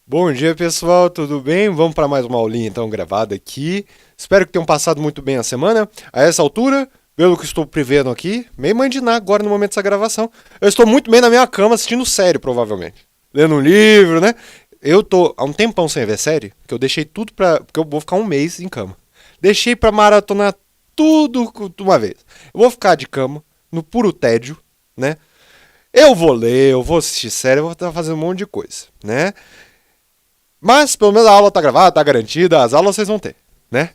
Bom dia, pessoal, tudo bem? Vamos para mais uma aulinha então gravada aqui. Espero que tenham passado muito bem a semana. A essa altura, pelo que estou prevendo aqui, meio mãe de Ná agora no momento dessa gravação, eu estou muito bem na minha cama assistindo série, provavelmente. Lendo um livro, né? Eu tô há um tempão sem ver série, que eu deixei tudo pra. Porque eu vou ficar um mês em cama. Deixei pra maratonar tudo de uma vez. Eu vou ficar de cama, no puro tédio, né? Eu vou ler, eu vou assistir série, eu vou estar fazendo um monte de coisa, né? Mas pelo menos a aula tá gravada, tá garantida, as aulas vocês vão ter, né?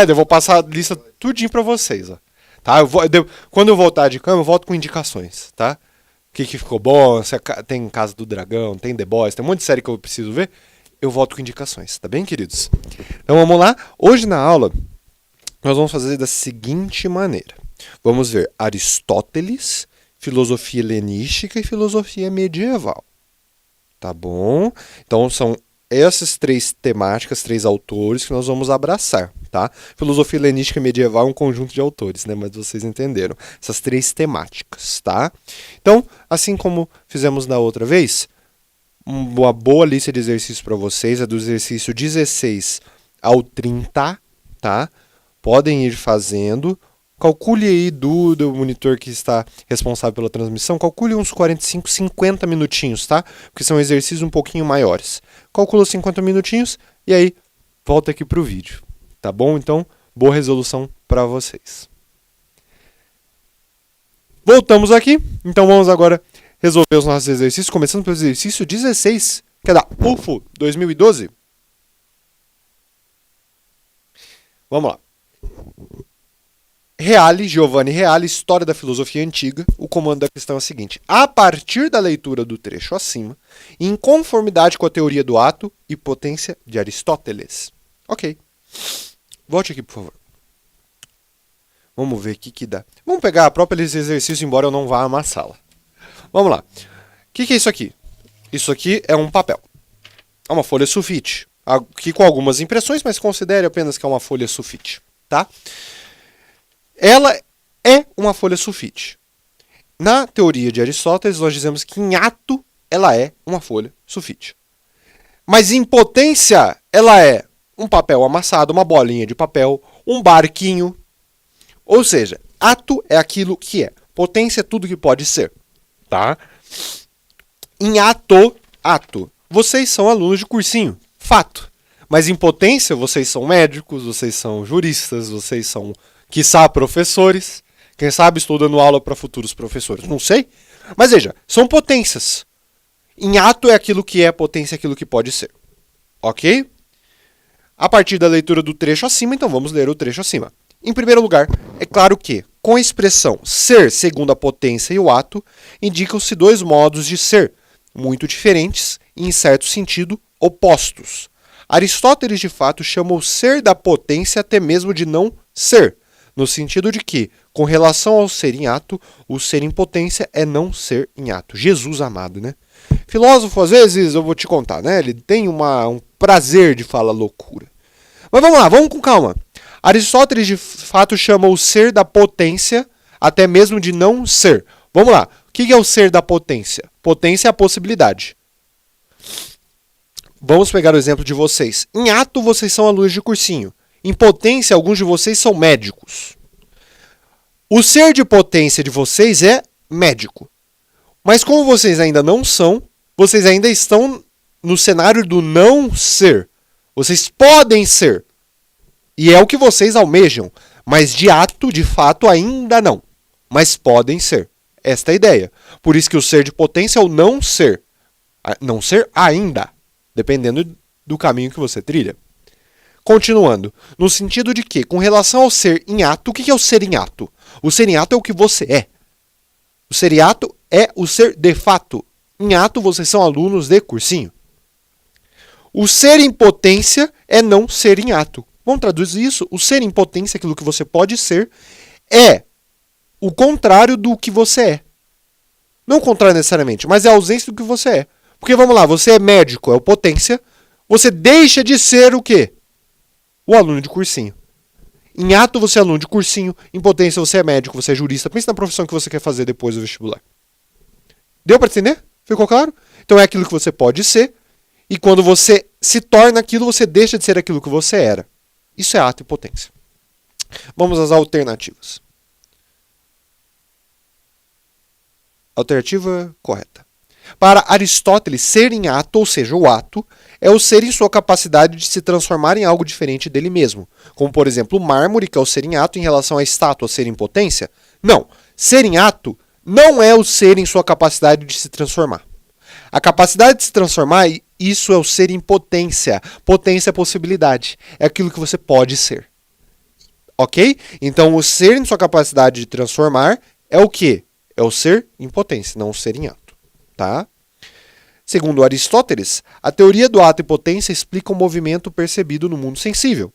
Eu vou passar a lista tudinho pra vocês, ó. Tá? Quando eu voltar de cama, eu volto com indicações, tá? O que ficou bom, se tem Casa do Dragão, tem The Boys, tem um monte de série que eu preciso ver, eu volto com indicações, tá bem, queridos? Então vamos lá. Hoje na aula, nós vamos fazer da seguinte maneira. Vamos ver Aristóteles, filosofia helenística e filosofia medieval. Tá bom? Então são essas três temáticas, três autores que nós vamos abraçar, tá? Filosofia helenística e medieval é um conjunto de autores, né? Mas vocês entenderam. Essas três temáticas, tá? Então, assim como fizemos na outra vez, uma boa lista de exercícios para vocês é do exercício 16 ao 30, tá? Podem ir fazendo. Calcule aí do monitor que está responsável pela transmissão, calcule uns 45, 50 minutinhos, tá? Porque são exercícios um pouquinho maiores. Calcula 50 minutinhos e aí volta aqui para o vídeo, tá bom? Então, boa resolução para vocês. Voltamos aqui, então vamos agora resolver os nossos exercícios, começando pelo exercício 16, que é da UFO 2012. Vamos lá. Giovanni Reale, História da Filosofia Antiga, o comando da questão é o seguinte. A partir da leitura do trecho acima, em conformidade com a teoria do ato e potência de Aristóteles. Ok. Volte aqui, por favor. Vamos ver o que dá. Vamos pegar a própria exercício, embora eu não vá amassá-la. Vamos lá. O que é isso aqui? Isso aqui é um papel. É uma folha sulfite. Aqui com algumas impressões, mas considere apenas que é uma folha sulfite. Tá? Ela é uma folha sulfite. Na teoria de Aristóteles, nós dizemos que em ato ela é uma folha sulfite. Mas em potência, ela é um papel amassado, uma bolinha de papel, um barquinho. Ou seja, ato é aquilo que é. Potência é tudo que pode ser. Tá? Em ato, vocês são alunos de cursinho. Fato. Mas em potência, vocês são médicos, vocês são juristas, vocês são, quiçá, professores. Quem sabe estou dando aula para futuros professores. Não sei. Mas veja, são potências. Em ato é aquilo que é, potência é aquilo que pode ser. Ok? A partir da leitura do trecho acima, então vamos ler o trecho acima. Em primeiro lugar, é claro que, com a expressão ser segundo a potência e o ato, indicam-se dois modos de ser, muito diferentes e, em certo sentido, opostos. Aristóteles, de fato, chama o ser da potência até mesmo de não ser, no sentido de que, com relação ao ser em ato, o ser em potência é não ser em ato. Jesus amado, né? Filósofo, às vezes, eu vou te contar, né? Ele tem um prazer de falar loucura. Mas vamos lá, vamos com calma. Aristóteles, de fato, chama o ser da potência até mesmo de não ser. Vamos lá. O que é o ser da potência? Potência é a possibilidade. Vamos pegar o exemplo de vocês. Em ato, vocês são alunos de cursinho. Em potência, alguns de vocês são médicos. O ser de potência de vocês é médico. Mas como vocês ainda não são, vocês ainda estão no cenário do não ser. Vocês podem ser. E é o que vocês almejam. Mas de ato, de fato, ainda não. Mas podem ser. Esta é a ideia. Por isso que o ser de potência é o não ser. Não ser ainda. Dependendo do caminho que você trilha. Continuando. No sentido de que, com relação ao ser em ato, o que é o ser em ato? O ser em ato é o que você é. O ser em ato é o ser de fato. Em ato, vocês são alunos de cursinho. O ser em potência é não ser em ato. Vamos traduzir isso? O ser em potência, aquilo que você pode ser, é o contrário do que você é. Não o contrário necessariamente, mas é a ausência do que você é. Porque vamos lá, você é médico, é o potência, você deixa de ser o quê? O aluno de cursinho. Em ato você é aluno de cursinho, em potência você é médico, você é jurista. Pensa na profissão que você quer fazer depois do vestibular. Deu para entender? Ficou claro? Então é aquilo que você pode ser, e quando você se torna aquilo, você deixa de ser aquilo que você era. Isso é ato e potência. Vamos às alternativas. Alternativa correta. Para Aristóteles, ser em ato, ou seja, o ato, é o ser em sua capacidade de se transformar em algo diferente dele mesmo. Como, por exemplo, o mármore, que é o ser em ato, em relação à estátua, ser em potência. Não. Ser em ato não é o ser em sua capacidade de se transformar. A capacidade de se transformar, isso é o ser em potência. Potência é possibilidade. É aquilo que você pode ser. Ok? Então, o ser em sua capacidade de transformar é o quê? É o ser em potência, não o ser em ato. Tá? Segundo Aristóteles, a teoria do ato e potência explica o movimento percebido no mundo sensível.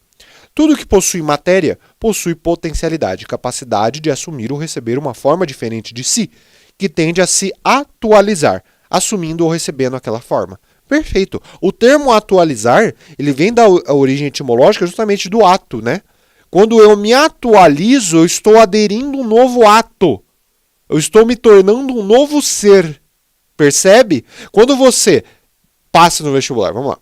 Tudo que possui matéria possui potencialidade, capacidade de assumir ou receber uma forma diferente de si, que tende a se atualizar, assumindo ou recebendo aquela forma. Perfeito. O termo atualizar, ele vem da origem etimológica justamente do ato, né? Quando eu me atualizo, eu estou aderindo a um novo ato. Eu estou me tornando um novo ser. Percebe? Quando você passa no vestibular, vamos lá.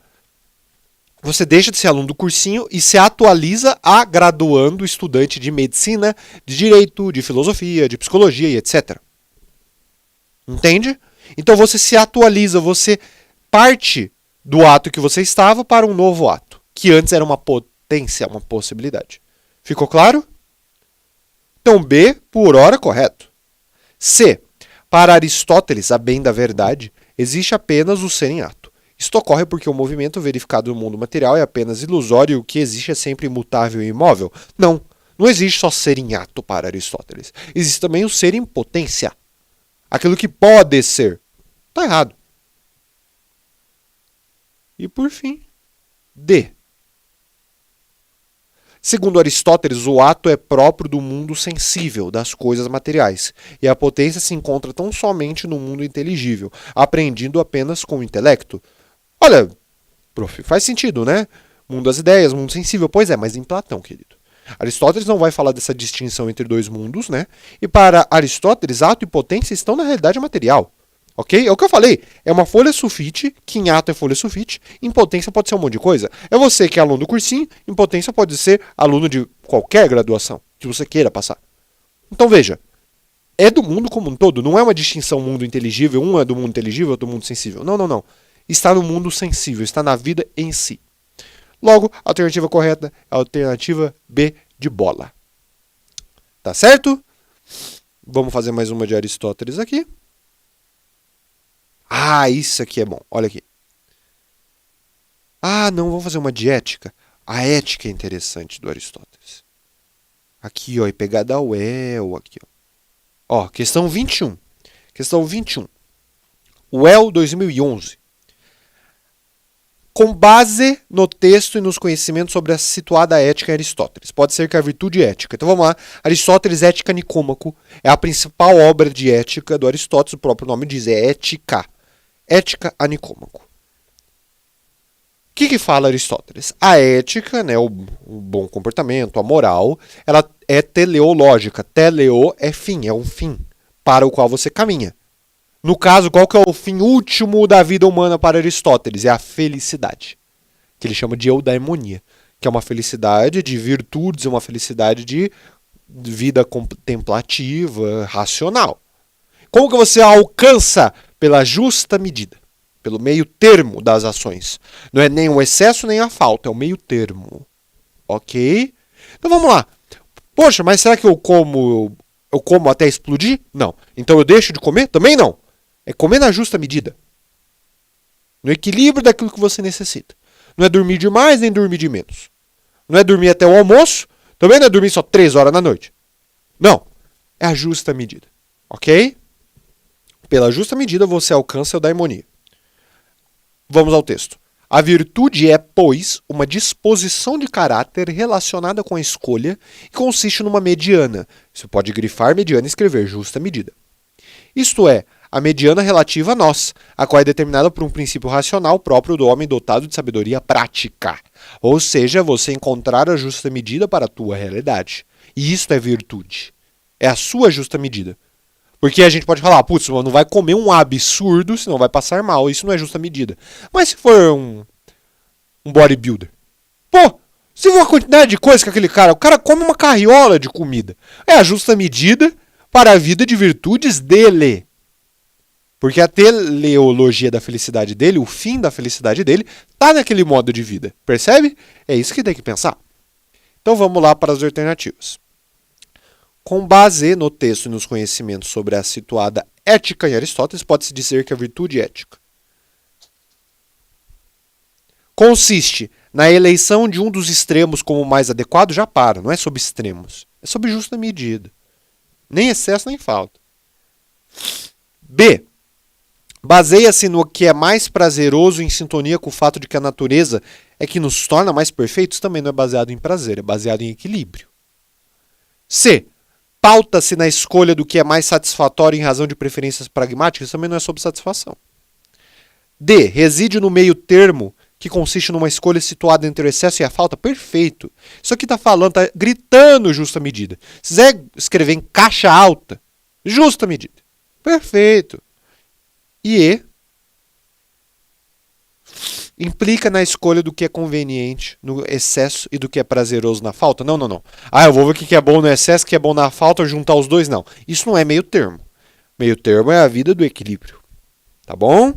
Você deixa de ser aluno do cursinho e se atualiza a graduando estudante de medicina, de direito, de filosofia, de psicologia e etc. Entende? Então você se atualiza, você parte do ato que você estava para um novo ato, que antes era uma potência, uma possibilidade. Ficou claro? Então B, por hora, correto. C. Para Aristóteles, a bem da verdade, existe apenas o ser em ato. Isto ocorre porque o movimento verificado no mundo material é apenas ilusório e o que existe é sempre imutável e imóvel. Não, não existe só ser em ato para Aristóteles. Existe também o ser em potência. Aquilo que pode ser. Está errado. E por fim, D. Segundo Aristóteles, o ato é próprio do mundo sensível, das coisas materiais, e a potência se encontra tão somente no mundo inteligível, apreendido apenas com o intelecto. Olha, prof, faz sentido, né? Mundo das ideias, mundo sensível. Pois é, mas em Platão, querido. Aristóteles não vai falar dessa distinção entre dois mundos, né? E para Aristóteles, ato e potência estão na realidade material. Ok? É o que eu falei. É uma folha sulfite, que em ato é folha sulfite, em potência pode ser um monte de coisa. É você que é aluno do cursinho, em potência pode ser aluno de qualquer graduação que você queira passar. Então veja, é do mundo como um todo, não é uma distinção mundo inteligível, um é do mundo inteligível, outro do mundo sensível. Não, não, não. Está no mundo sensível, está na vida em si. Logo, a alternativa correta é a alternativa B de bola. Tá certo? Vamos fazer mais uma de Aristóteles aqui. Ah, isso aqui é bom. Olha aqui. Ah, não, vamos fazer uma de ética. A ética é interessante do Aristóteles. Aqui, ó, e pegada ao El, aqui, ó. Ó, questão 21. Questão 21. O El 2011. Com base no texto e nos conhecimentos sobre a situada ética em Aristóteles. Pode ser que a virtude ética. Então vamos lá. Aristóteles, Ética Nicômaco, é a principal obra de ética do Aristóteles. O próprio nome diz, é Ética. Ética a Nicômaco. O que fala Aristóteles? A ética, né, o bom comportamento, a moral, ela é teleológica. Teleo é fim, é um fim para o qual você caminha. No caso, qual que é o fim último da vida humana para Aristóteles? É a felicidade, que ele chama de eudaimonia, que é uma felicidade de virtudes, uma felicidade de vida contemplativa, racional. Como que você alcança? Pela justa medida, pelo meio termo das ações. Não é nem o excesso nem a falta, é o meio termo. Ok? Então vamos lá. Poxa, mas será que eu como até explodir? Não. Então eu deixo de comer? Também não. É comer na justa medida. No equilíbrio daquilo que você necessita. Não é dormir demais nem dormir de menos. Não é dormir até o almoço, também não é dormir só 3 horas da noite. Não. É a justa medida. Ok? Pela justa medida você alcança a eudaimonia. Vamos ao texto. A virtude é, pois, uma disposição de caráter relacionada com a escolha e consiste numa mediana. Você pode grifar mediana e escrever justa medida. Isto é, a mediana relativa a nós, a qual é determinada por um princípio racional próprio do homem dotado de sabedoria prática. Ou seja, você encontrar a justa medida para a tua realidade. E isto é virtude. É a sua justa medida. Porque a gente pode falar, putz, não vai comer um absurdo, senão vai passar mal. Isso não é justa medida. Mas se for um bodybuilder, pô, se for a quantidade de coisa que aquele cara, o cara come uma carriola de comida. É a justa medida para a vida de virtudes dele. Porque a teleologia da felicidade dele, o fim da felicidade dele, tá naquele modo de vida. Percebe? É isso que tem que pensar. Então vamos lá para as alternativas. Com base no texto e nos conhecimentos sobre a situada ética em Aristóteles, pode-se dizer que a virtude ética consiste na eleição de um dos extremos como mais adequado. Já para, não é sobre extremos. É sobre justa medida. Nem excesso, nem falta. B. Baseia-se no que é mais prazeroso em sintonia com o fato de que a natureza é que nos torna mais perfeitos. Também não é baseado em prazer, é baseado em equilíbrio. C. Pauta-se na escolha do que é mais satisfatório em razão de preferências pragmáticas. Também não é sobre satisfação. D. Reside no meio termo, que consiste numa escolha situada entre o excesso e a falta. Perfeito. Isso aqui está falando, está gritando justa medida. Se quiser escrever em caixa alta, justa medida. Perfeito. E E. Implica na escolha do que é conveniente no excesso e do que é prazeroso na falta. Não, não, não. Ah, eu vou ver o que é bom no excesso, o que é bom na falta, juntar os dois. Não. Isso não é meio termo. Meio termo é a vida do equilíbrio. Tá bom?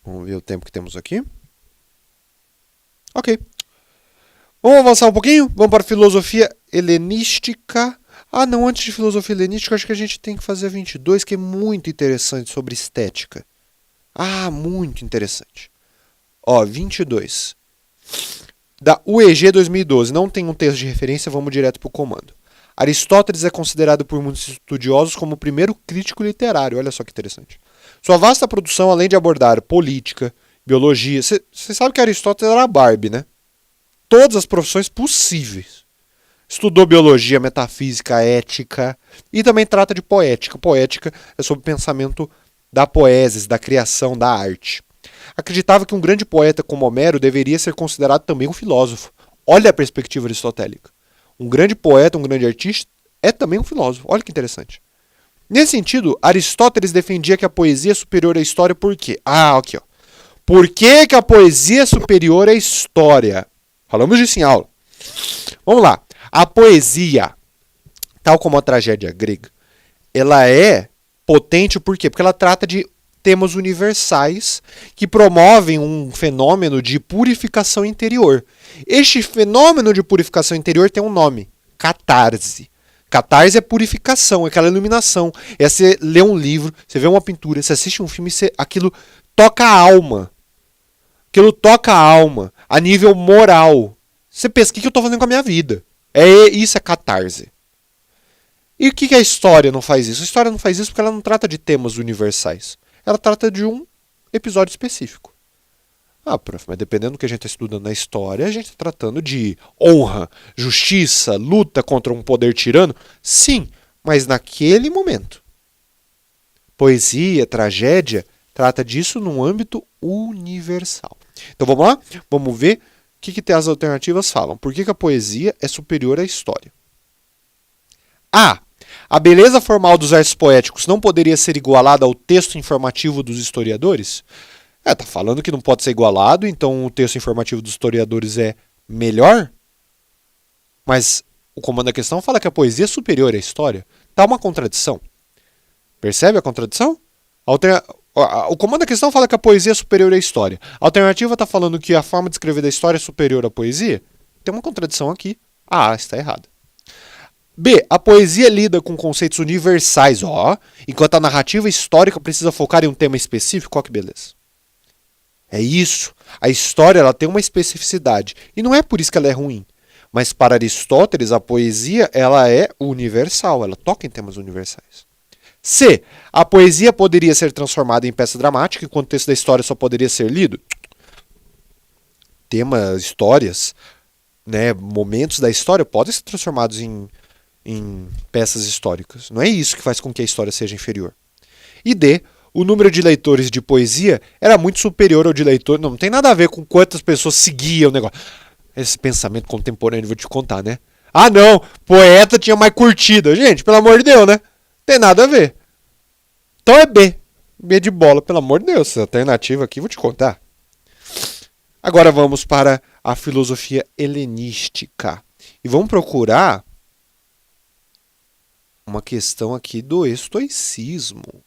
Vamos ver o tempo que temos aqui. Ok. Vamos avançar um pouquinho? Vamos para a filosofia helenística. Ah, não, antes de filosofia helenística, acho que a gente tem que fazer a 22, que é muito interessante sobre estética. Ah, muito interessante. Ó, 22. Da UEG 2012. Não tem um texto de referência, vamos direto para o comando. Aristóteles é considerado por muitos estudiosos como o primeiro crítico literário. Olha só que interessante. Sua vasta produção, além de abordar política, biologia... Você sabe que Aristóteles era a Barbie, né? Todas as profissões possíveis. Estudou biologia, metafísica, ética e também trata de poética. Poética é sobre o pensamento da poesia, da criação, da arte. Acreditava que um grande poeta como Homero deveria ser considerado também um filósofo. Olha a perspectiva aristotélica. Um grande poeta, um grande artista é também um filósofo. Olha que interessante. Nesse sentido, Aristóteles defendia que a poesia é superior à história por quê? Ah, aqui, ó. Por que a poesia é superior à história? Falamos disso em aula. Vamos lá. A poesia, tal como a tragédia grega, ela é potente por quê? Porque ela trata de temas universais que promovem um fenômeno de purificação interior. Este fenômeno de purificação interior tem um nome: catarse. Catarse é purificação, é aquela iluminação. É você ler um livro, você vê uma pintura, você assiste um filme, aquilo toca a alma. Aquilo toca a alma a nível moral. Você pensa, o que eu estou fazendo com a minha vida? Isso é catarse. E o que a história não faz isso? A história não faz isso porque ela não trata de temas universais. Ela trata de um episódio específico. Ah, prof, mas dependendo do que a gente está estudando na história, a gente está tratando de honra, justiça, luta contra um poder tirano. Sim, mas naquele momento. Poesia, tragédia, trata disso num âmbito universal. Então vamos lá? Vamos ver o que as alternativas falam. Por que a poesia é superior à história? A. A beleza formal dos versos poéticos não poderia ser igualada ao texto informativo dos historiadores? Tá falando que não pode ser igualado, então o texto informativo dos historiadores é melhor? Mas o comando da questão fala que a poesia é superior à história. Tá uma contradição. Percebe a contradição? O comando da questão fala que a poesia é superior à história. A alternativa está falando que a forma de escrever da história é superior à poesia? Tem uma contradição aqui. A está errada. B. A poesia lida com conceitos universais, enquanto a narrativa histórica precisa focar em um tema específico. Ó, que beleza. É isso. A história ela tem uma especificidade. E não é por isso que ela é ruim. Mas para Aristóteles, a poesia ela é universal. Ela toca em temas universais. C. A poesia poderia ser transformada em peça dramática, enquanto o texto da história só poderia ser lido. Temas, histórias, né, momentos da história podem ser transformados em peças históricas. Não é isso que faz com que a história seja inferior. E D. O número de leitores de poesia era muito superior ao de leitores. Não tem nada a ver com quantas pessoas seguiam o negócio. Esse pensamento contemporâneo, vou te contar, né? Ah, não, poeta tinha mais curtida. Gente, pelo amor de Deus, né? Tem nada a ver. Então é B. B de bola, pelo amor de Deus. Essa alternativa aqui vou te contar. Agora vamos para a filosofia helenística. E vamos procurar uma questão aqui do estoicismo.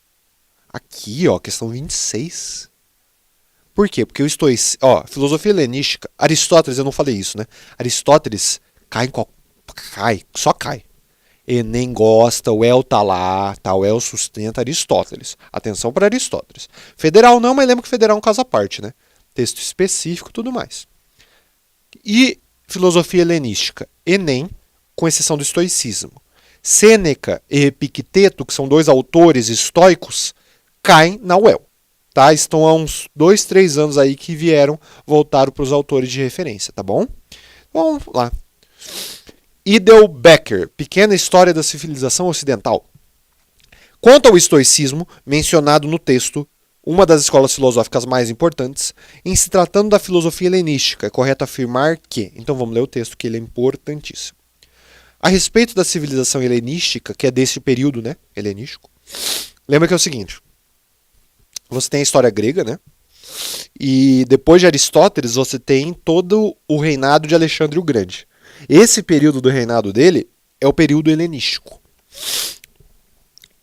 Aqui, ó, questão 26. Por quê? Porque o estoicismo... Ó, filosofia helenística... Aristóteles, eu não falei isso, né? Aristóteles só cai. Enem gosta, o El tá lá, tá? O El sustenta Aristóteles. Atenção para Aristóteles. Federal não, mas lembra que federal é um caso à parte, né? Texto específico e tudo mais. E filosofia helenística, Enem, com exceção do estoicismo. Sêneca e Epicteto, que são dois autores estoicos, caem na UEL. Tá? Estão há uns 2, 3 anos aí que voltaram para os autores de referência, tá bom? Vamos lá. Idel Becker, Pequena História da Civilização Ocidental. Quanto ao estoicismo, mencionado no texto, uma das escolas filosóficas mais importantes, em se tratando da filosofia helenística, é correto afirmar que... Então vamos ler o texto, que ele é importantíssimo. A respeito da civilização helenística, que é desse período, né, helenístico, lembra que é o seguinte, você tem a história grega, né, e depois de Aristóteles você tem todo o reinado de Alexandre o Grande. Esse período do reinado dele é o período helenístico.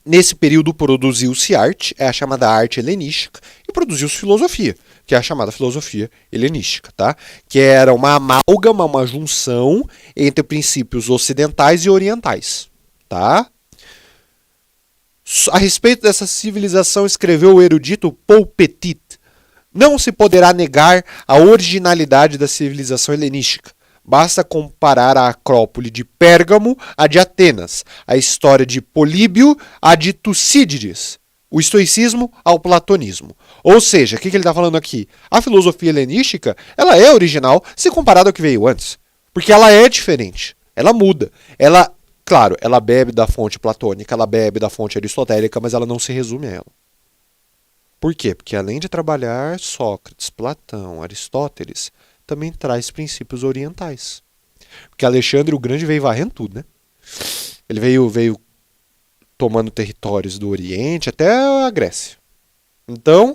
Nesse período produziu-se arte, é a chamada arte helenística, e produziu-se filosofia, que é a chamada filosofia helenística, tá? Que era uma amálgama, uma junção entre princípios ocidentais e orientais, tá? A respeito dessa civilização escreveu o erudito Paul Petit. Não se poderá negar a originalidade da civilização helenística. Basta comparar a Acrópole de Pérgamo à de Atenas, a história de Políbio à de Tucídides, o estoicismo ao platonismo. Ou seja, o que ele está falando aqui? A filosofia helenística ela é original se comparada ao que veio antes, porque ela é diferente, ela muda. Ela, claro, ela bebe da fonte platônica, ela bebe da fonte aristotélica, mas ela não se resume a ela. Por quê? Porque além de trabalhar Sócrates, Platão, Aristóteles, também traz princípios orientais. Porque Alexandre o Grande veio varrendo tudo, né? Ele veio tomando territórios do Oriente até a Grécia. Então,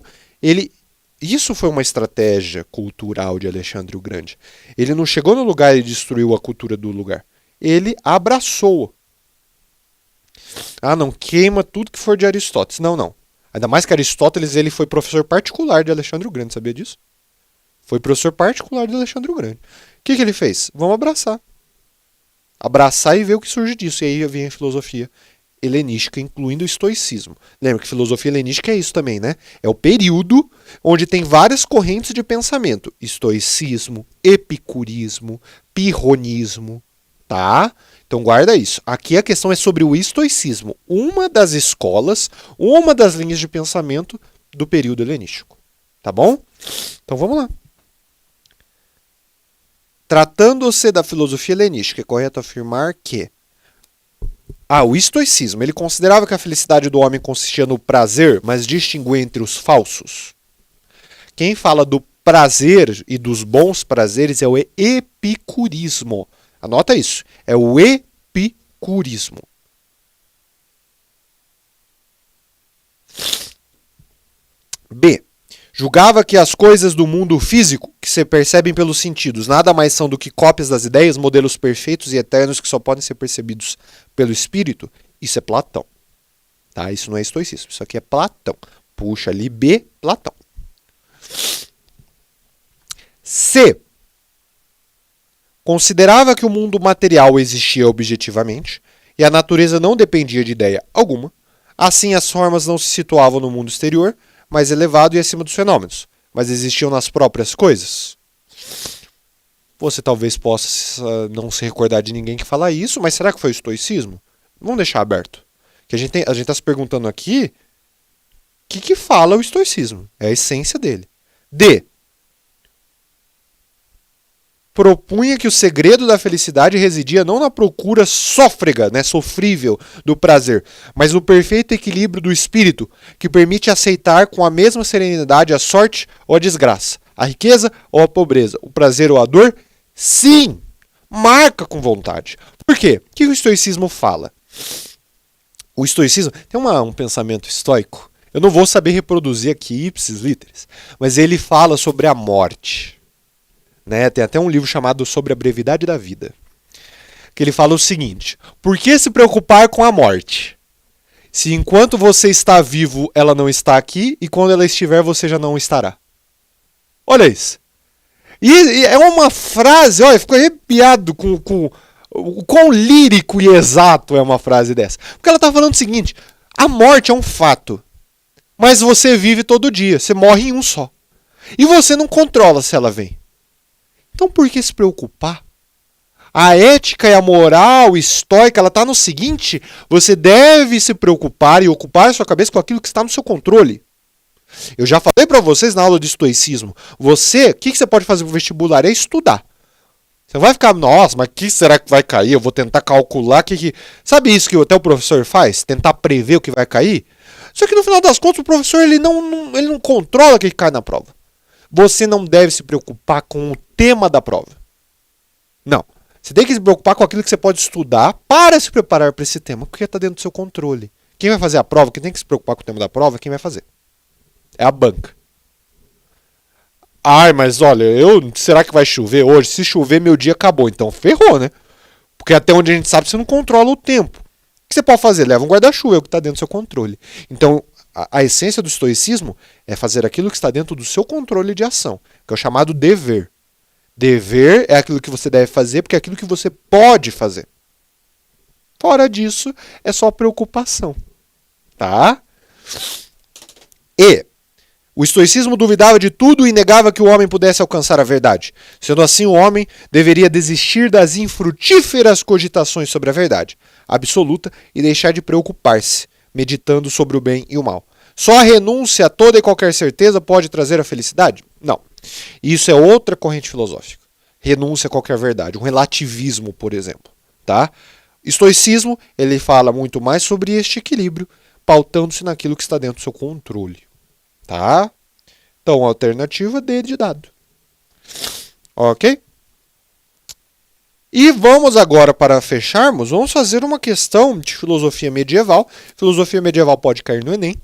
isso foi uma estratégia cultural de Alexandre o Grande. Ele não chegou no lugar e destruiu a cultura do lugar. Ele abraçou. Ah, não queima tudo que for de Aristóteles. Não. Ainda mais que Aristóteles ele foi professor particular de Alexandre o Grande, sabia disso? Foi professor particular de Alexandre o Grande. O que ele fez? Vamos abraçar. Abraçar e ver o que surge disso. E aí vem a filosofia helenística, incluindo o estoicismo. Lembra que filosofia helenística é isso também, né? É o período onde tem várias correntes de pensamento. Estoicismo, epicurismo, pirronismo, tá? Então guarda isso. Aqui a questão é sobre o estoicismo. Uma das escolas, uma das linhas de pensamento do período helenístico. Tá bom? Então vamos lá. Tratando-se da filosofia helenística, é correto afirmar que o estoicismo, ele considerava que a felicidade do homem consistia no prazer, mas distinguia entre os falsos. Quem fala do prazer e dos bons prazeres é o epicurismo. Anota isso, é o epicurismo. B. Julgava que as coisas do mundo físico, que se percebem pelos sentidos, nada mais são do que cópias das ideias, modelos perfeitos e eternos que só podem ser percebidos pelo espírito. Isso é Platão. Tá? Isso não é estoicismo, isso aqui é Platão. Puxa ali B, Platão. C. Considerava que o mundo material existia objetivamente e a natureza não dependia de ideia alguma. Assim, as formas não se situavam no mundo exterior, mais elevado e acima dos fenômenos, mas existiam nas próprias coisas. Você talvez possa não se recordar de ninguém que fala isso, mas será que foi o estoicismo? Vamos deixar aberto. Que a gente está se perguntando aqui o que fala o estoicismo. É a essência dele. D. Propunha que o segredo da felicidade residia não na procura sôfrega, né, sofrível do prazer, mas no perfeito equilíbrio do espírito, que permite aceitar com a mesma serenidade a sorte ou a desgraça, a riqueza ou a pobreza, o prazer ou a dor. Sim, marca com vontade. Por quê? O que o estoicismo fala? O estoicismo tem um pensamento estoico. Eu não vou saber reproduzir aqui ipsis literis, mas ele fala sobre a morte. Né? Tem até um livro chamado Sobre a Brevidade da Vida, que ele fala o seguinte: por que se preocupar com a morte? Se enquanto você está vivo, ela não está aqui, e quando ela estiver, você já não estará. Olha isso. E é uma frase, olha, fico arrepiado com o quão lírico e exato é uma frase dessa. Porque ela está falando o seguinte: a morte é um fato, mas você vive todo dia, você morre em um só. E você não controla se ela vem. Então por que se preocupar? A ética e a moral estoica, ela está no seguinte: você deve se preocupar e ocupar a sua cabeça com aquilo que está no seu controle. Eu já falei para vocês na aula de estoicismo. O que você pode fazer pro vestibular? É estudar. Você vai ficar, nossa, mas o que será que vai cair? Eu vou tentar calcular Sabe isso que até o professor faz? Tentar prever o que vai cair? Só que no final das contas o professor ele não controla o que cai na prova. Você não deve se preocupar com o tema da prova. Não. Você tem que se preocupar com aquilo que você pode estudar para se preparar para esse tema, porque está dentro do seu controle. Quem vai fazer a prova, quem tem que se preocupar com o tema da prova, quem vai fazer? É a banca. Ai, mas olha, será que vai chover hoje? Se chover, meu dia acabou. Então ferrou, né? Porque até onde a gente sabe, você não controla o tempo. O que você pode fazer? Leva um guarda-chuva, é o que está dentro do seu controle. Então, a essência do estoicismo é fazer aquilo que está dentro do seu controle de ação, que é o chamado dever. Dever é aquilo que você deve fazer, porque é aquilo que você pode fazer. Fora disso, é só preocupação. Tá? E o estoicismo duvidava de tudo e negava que o homem pudesse alcançar a verdade. Sendo assim, o homem deveria desistir das infrutíferas cogitações sobre a verdade absoluta e deixar de preocupar-se, meditando sobre o bem e o mal. Só a renúncia a toda e qualquer certeza pode trazer a felicidade? Não. Isso é outra corrente filosófica. Renúncia a qualquer verdade. Um relativismo, por exemplo. Tá? Estoicismo, ele fala muito mais sobre este equilíbrio, pautando-se naquilo que está dentro do seu controle. Tá? Então, alternativa D de dado. Ok? E vamos agora, para fecharmos, vamos fazer uma questão de filosofia medieval. Filosofia medieval pode cair no Enem.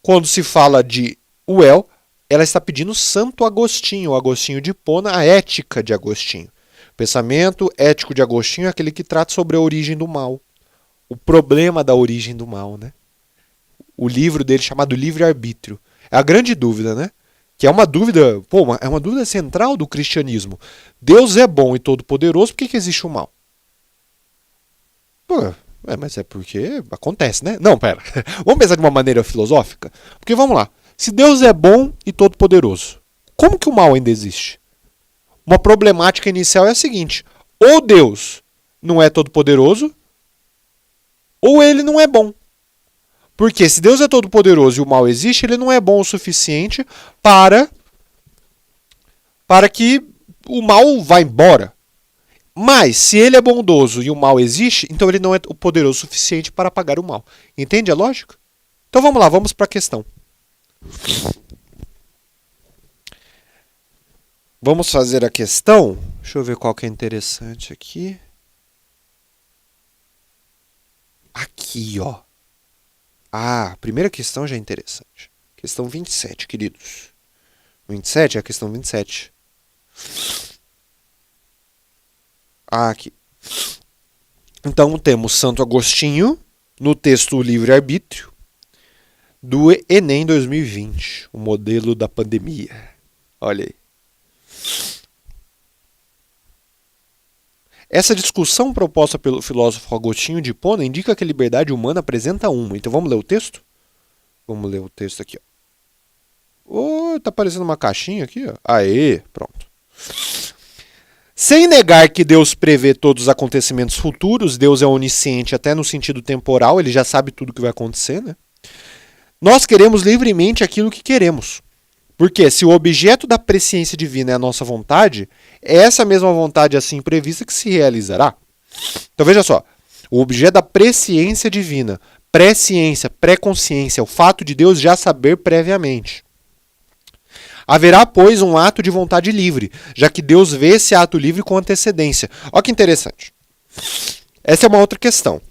Quando se fala de Uel, ela está pedindo Santo Agostinho, o Agostinho de Hipona, a ética de Agostinho. O pensamento ético de Agostinho é aquele que trata sobre a origem do mal. O problema da origem do mal, né? O livro dele chamado Livre-Arbítrio. É a grande dúvida, né? Que é uma dúvida, é uma dúvida central do cristianismo. Deus é bom e todo-poderoso, por que existe o mal? Mas é porque acontece, né? Não, pera. Vamos pensar de uma maneira filosófica? Porque vamos lá. Se Deus é bom e todo-poderoso, como que o mal ainda existe? Uma problemática inicial é a seguinte: ou Deus não é todo-poderoso, ou ele não é bom. Porque se Deus é todo-poderoso e o mal existe, ele não é bom o suficiente para que o mal vá embora. Mas, se ele é bondoso e o mal existe, então ele não é poderoso o suficiente para apagar o mal. Entende a lógica? Então vamos lá, vamos para a questão. Vamos fazer a questão. Deixa eu ver qual que é interessante aqui. Aqui, ó. A primeira questão já é interessante. Questão 27, queridos. 27 é a questão 27. Aqui. Então temos Santo Agostinho no texto Livre-Arbítrio do Enem 2020, o modelo da pandemia. Olha aí. Essa discussão proposta pelo filósofo Agostinho de Hipona indica que a liberdade humana apresenta uma. Então vamos ler o texto? Vamos ler o texto aqui. Tá aparecendo uma caixinha aqui. Ó. Aê, pronto. Sem negar que Deus prevê todos os acontecimentos futuros, Deus é onisciente até no sentido temporal, ele já sabe tudo o que vai acontecer, né? Nós queremos livremente aquilo que queremos. Porque se o objeto da presciência divina é a nossa vontade, é essa mesma vontade assim prevista que se realizará. Então veja só, o objeto da presciência divina, presciência, pré-consciência, o fato de Deus já saber previamente. Haverá, pois, um ato de vontade livre, já que Deus vê esse ato livre com antecedência. Olha que interessante. Essa é uma outra questão.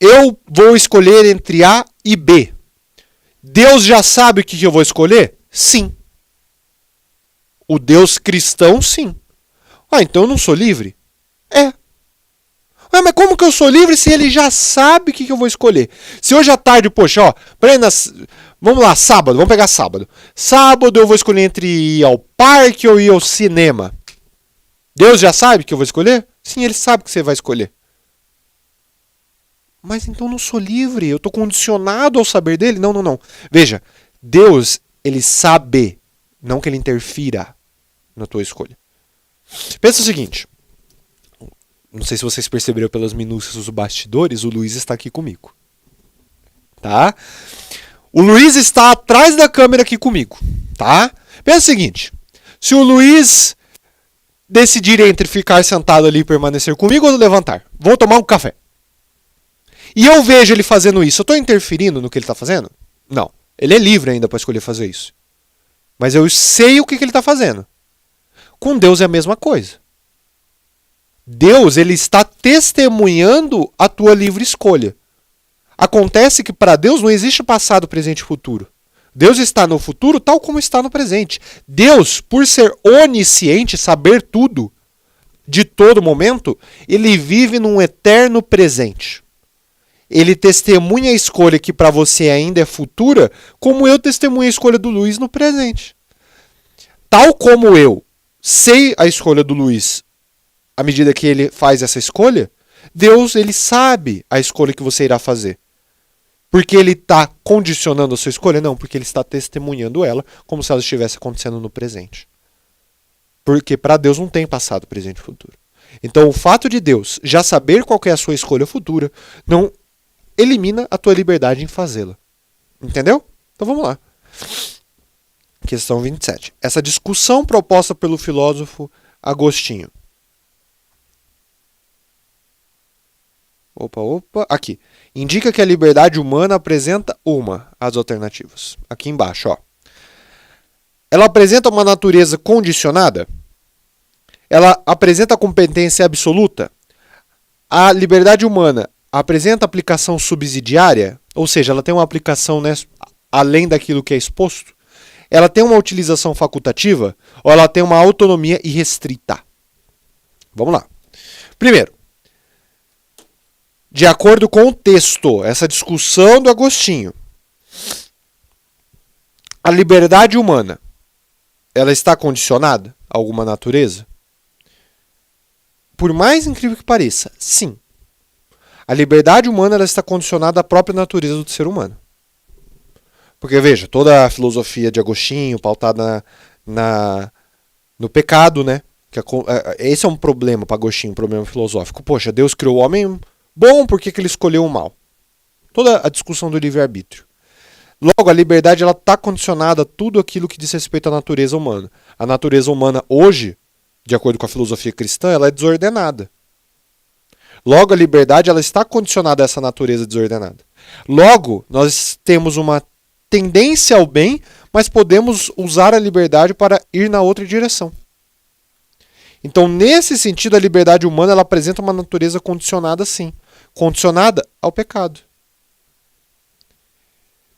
eu vou escolher entre A e B. Deus já sabe o que eu vou escolher? Sim. O Deus cristão, sim. Ah, então eu não sou livre? É. Ah, mas como que eu sou livre se ele já sabe o que eu vou escolher? Se hoje à tarde, poxa, ó, Brenda, vamos lá, sábado, vamos pegar sábado. Sábado eu vou escolher entre ir ao parque ou ir ao cinema. Deus já sabe o que eu vou escolher? Sim, ele sabe o que você vai escolher. Mas então eu não sou livre, eu estou condicionado ao saber dele? Não, não, não. Veja, Deus, ele sabe, não que ele interfira na tua escolha. Pensa o seguinte, não sei se vocês perceberam pelas minúcias dos bastidores, o Luiz está aqui comigo. Tá? O Luiz está atrás da câmera aqui comigo. Tá? Pensa o seguinte, se o Luiz decidir entre ficar sentado ali e permanecer comigo ou levantar, vou tomar um café. E eu vejo ele fazendo isso, eu estou interferindo no que ele está fazendo? Não. Ele é livre ainda para escolher fazer isso. Mas eu sei o que ele está fazendo. Com Deus é a mesma coisa. Deus, ele está testemunhando a tua livre escolha. Acontece que para Deus não existe passado, presente e futuro. Deus está no futuro tal como está no presente. Deus, por ser onisciente, saber tudo, de todo momento, ele vive num eterno presente. Ele testemunha a escolha que para você ainda é futura, como eu testemunho a escolha do Luiz no presente. Tal como eu sei a escolha do Luiz à medida que ele faz essa escolha, Deus, ele sabe a escolha que você irá fazer. Porque ele está condicionando a sua escolha? Não, porque ele está testemunhando ela como se ela estivesse acontecendo no presente. Porque para Deus não tem passado, presente e futuro. Então o fato de Deus já saber qual é a sua escolha futura não elimina a tua liberdade em fazê-la. Entendeu? Então vamos lá. Questão 27. Essa discussão proposta pelo filósofo Agostinho. Aqui. Indica que a liberdade humana apresenta as alternativas. Aqui embaixo, ó. Ela apresenta uma natureza condicionada? Ela apresenta competência absoluta? A liberdade humana apresenta aplicação subsidiária? Ou seja, ela tem uma aplicação, né, além daquilo que é exposto? Ela tem uma utilização facultativa? Ou ela tem uma autonomia irrestrita? Vamos lá. Primeiro, de acordo com o texto, essa discussão do Agostinho, a liberdade humana, ela está condicionada a alguma natureza? Por mais incrível que pareça, sim. A liberdade humana, ela está condicionada à própria natureza do ser humano. Porque, veja, toda a filosofia de Agostinho, pautada no pecado, né? Esse é um problema para Agostinho, um problema filosófico. Poxa, Deus criou o homem bom, por que ele escolheu o mal? Toda a discussão do livre-arbítrio. Logo, a liberdade está condicionada a tudo aquilo que diz respeito à natureza humana. A natureza humana hoje, de acordo com a filosofia cristã, ela é desordenada. Logo, a liberdade ela está condicionada a essa natureza desordenada. Logo, nós temos uma tendência ao bem, mas podemos usar a liberdade para ir na outra direção. Então, nesse sentido, a liberdade humana ela apresenta uma natureza condicionada, sim. Condicionada ao pecado.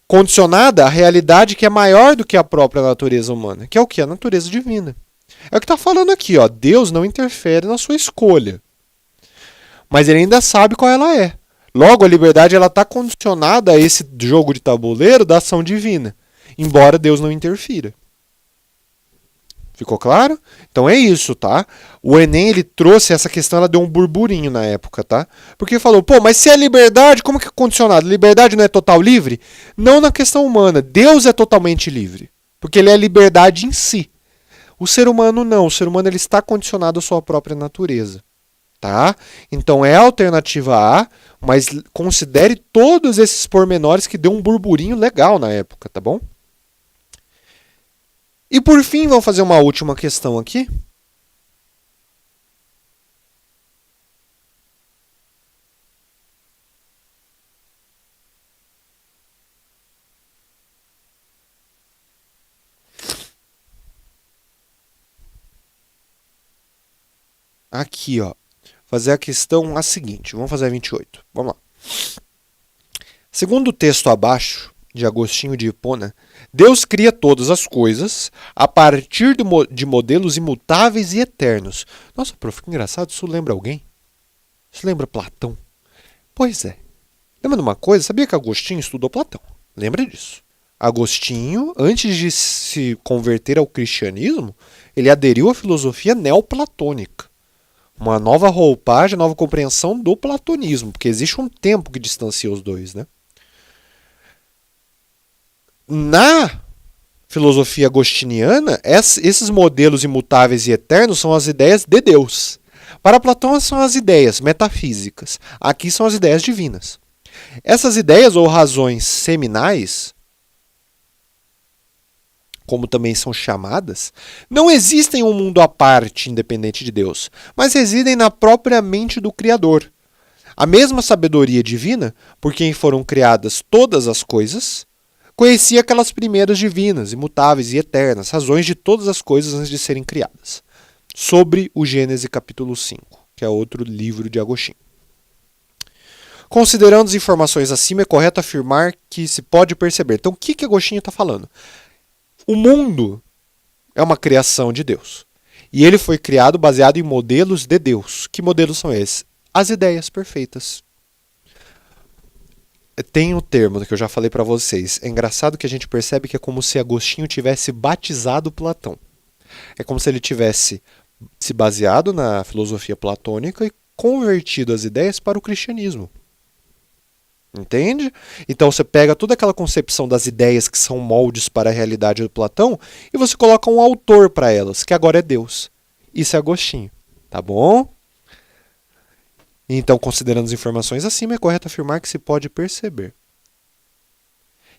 Condicionada à realidade que é maior do que a própria natureza humana, que é o que? A natureza divina. É o que está falando aqui, ó. Deus não interfere na sua escolha. Mas ele ainda sabe qual ela é. Logo, a liberdade está condicionada a esse jogo de tabuleiro da ação divina, embora Deus não interfira. Ficou claro? Então é isso, tá? O Enem, ele trouxe essa questão, ela deu um burburinho na época, tá? Porque falou, pô, mas se é liberdade, como que é condicionado? Liberdade não é total livre? Não na questão humana. Deus é totalmente livre. Porque ele é a liberdade em si. O ser humano não. O ser humano ele está condicionado à sua própria natureza. Tá? Então é a alternativa A, mas considere todos esses pormenores que deu um burburinho legal na época, tá bom? E por fim, vamos fazer uma última questão aqui. Aqui, ó. Fazer a questão a seguinte. Vamos fazer a 28. Vamos lá. Segundo o texto abaixo, de Agostinho de Hipona, Deus cria todas as coisas a partir de modelos imutáveis e eternos. Nossa, prof, que engraçado, isso lembra alguém? Isso lembra Platão? Pois é. Lembra de uma coisa? Sabia que Agostinho estudou Platão? Lembra disso. Agostinho, antes de se converter ao cristianismo, ele aderiu à filosofia neoplatônica. Uma nova roupagem, nova compreensão do platonismo, porque existe um tempo que distancia os dois, né? Na filosofia agostiniana, esses modelos imutáveis e eternos são as ideias de Deus. Para Platão são as ideias metafísicas. Aqui são as ideias divinas. Essas ideias ou razões seminais, como também são chamadas, não existem em um mundo à parte, independente de Deus, mas residem na própria mente do Criador. A mesma sabedoria divina, por quem foram criadas todas as coisas, conhecia aquelas primeiras divinas, imutáveis e eternas, razões de todas as coisas antes de serem criadas. Sobre o Gênesis capítulo 5, que é outro livro de Agostinho. Considerando as informações acima, é correto afirmar que se pode perceber. Então, o que Agostinho está falando? O mundo é uma criação de Deus. E ele foi criado baseado em modelos de Deus. Que modelos são esses? As ideias perfeitas. Tem um termo que eu já falei para vocês. É engraçado que a gente percebe que é como se Agostinho tivesse batizado Platão. É como se ele tivesse se baseado na filosofia platônica e convertido as ideias para o cristianismo. Entende? Então você pega toda aquela concepção das ideias que são moldes para a realidade do Platão e você coloca um autor para elas, que agora é Deus. Isso é Agostinho. Tá bom? Então, considerando as informações acima, é correto afirmar que se pode perceber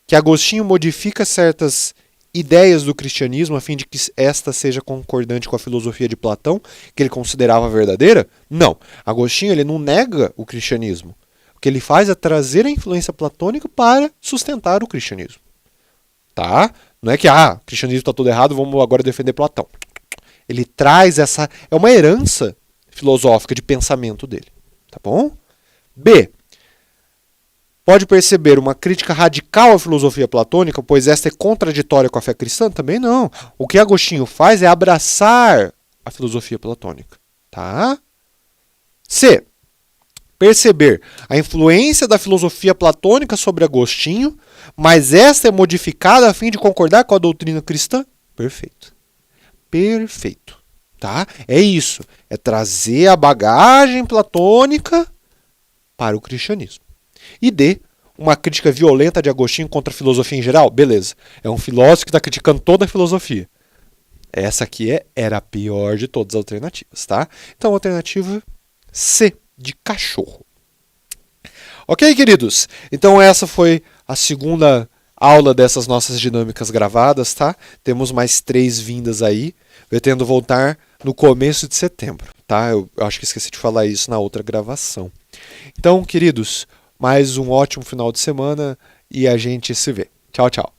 que Agostinho modifica certas ideias do cristianismo a fim de que esta seja concordante com a filosofia de Platão, que ele considerava verdadeira? Não. Agostinho ele não nega o cristianismo. O que ele faz é trazer a influência platônica para sustentar o cristianismo. Tá? Não é que, o cristianismo está tudo errado, vamos agora defender Platão. Ele traz essa... É uma herança filosófica de pensamento dele. Tá bom? B. Pode perceber uma crítica radical à filosofia platônica, pois esta é contraditória com a fé cristã? Também não. O que Agostinho faz é abraçar a filosofia platônica. Tá? C. Perceber a influência da filosofia platônica sobre Agostinho, mas esta é modificada a fim de concordar com a doutrina cristã? Perfeito. Perfeito. Tá? É isso. É trazer a bagagem platônica para o cristianismo. E D, uma crítica violenta de Agostinho contra a filosofia em geral? Beleza. É um filósofo que está criticando toda a filosofia. Essa aqui era a pior de todas as alternativas, tá? Então, alternativa C, de cachorro. Ok, queridos? Então, essa foi a segunda aula dessas nossas dinâmicas gravadas, tá? Temos mais 3 vindas aí. Pretendo voltar no começo de setembro, tá? Eu acho que esqueci de falar isso na outra gravação. Então, queridos, mais um ótimo final de semana e a gente se vê. Tchau, tchau.